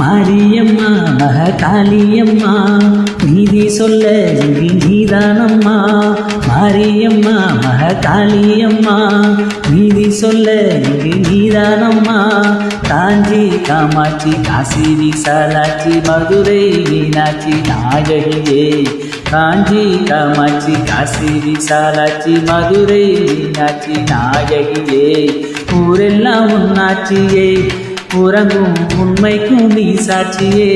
மாரியம்மா மகாகாளியம்மா நீதி சொல்ல இங்கு நீதானம்மா. மாரியம்மா மகாகாளியம்மா நீதி சொல்ல இங்கு நீதானம்மா. காஞ்சி காமாட்சி காசி விசாலாட்சி மதுரை மீனாட்சி நாயகியே. காஞ்சி காமாட்சி காசி விசாலாட்சி மதுரை மீனாட்சி நாயகியே. ஊரெல்லாம் உன்னாட்சியே உறங்கும் உண்மைக்கும் நீ சாட்சியே.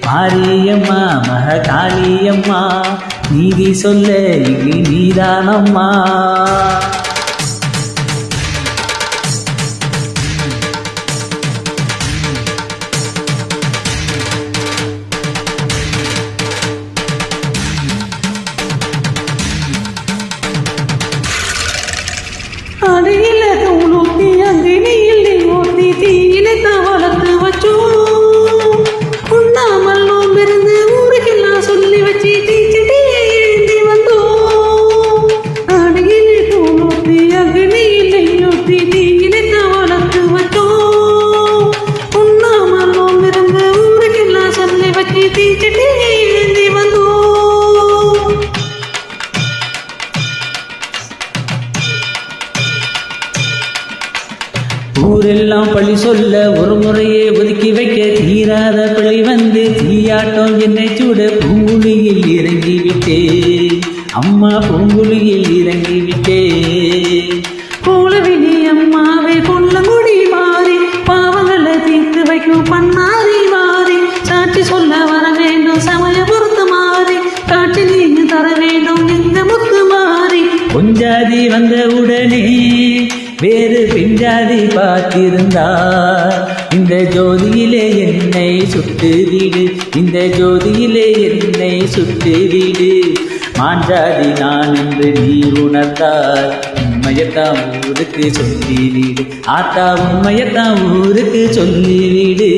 மாரியம்மா மகாகாளியம்மா நீதி சொல்ல இங்கு நீதானம்மா. அடியில தூளூத்தி அங்கினியில் ஊத்தி தீயில வளர்த்து வச்சோம். உண்ணாமல்லும் இருந்து ஊருக்கெல்லாம் சொல்லி வச்சு தீச்சட்டியை எழுந்தி வந்தோம். அடியில தூளூத்தி அங்கினியில் ஊத்தி தீயில வளர்த்து வச்சோம். உண்ணாமல்லும் இருந்து ஊருக்கெல்லாம் சொல்லி வச்சு தீச்சட்டியை எழுந்தி வந்தோம். ஊரெல்லாம் பழி சொல்ல ஒரு முறையே ஒதுக்கி வைக்க தீராத பழி வந்து தீயாட்டம் என்னை சூட பூங்குழியில் இறங்கிவிட்டே. அம்மா பூங்குழியில் இறங்கிவிட்டே. பூலவினி அம்மாவை கொல்ல முடி மாறி பாவங்களை தீர்த்து வைக்கும் பண்ணாரி மாறி சாட்சி சொல்ல வர வேண்டும் சமய பொறுத்து மாறி காட்டி நீங்க தர வேண்டும் இந்த முத்து மாறி. பொஞ்சாதி வந்த உடனே வேறு பெஞ்சாதி பார்த்திருந்தா இந்த ஜோதியிலே என்னை சுட்டு வீடு. இந்த ஜோதியிலே என்னை சுட்டு வீடு. மாஞ்சாதி நான் என்று நீ உணர்ந்தால் உண்மையத்தான் ஊருக்கு சொல்லி வீடு. ஆத்தா உண்மையத்தான் ஊருக்கு சொல்லி வீடு.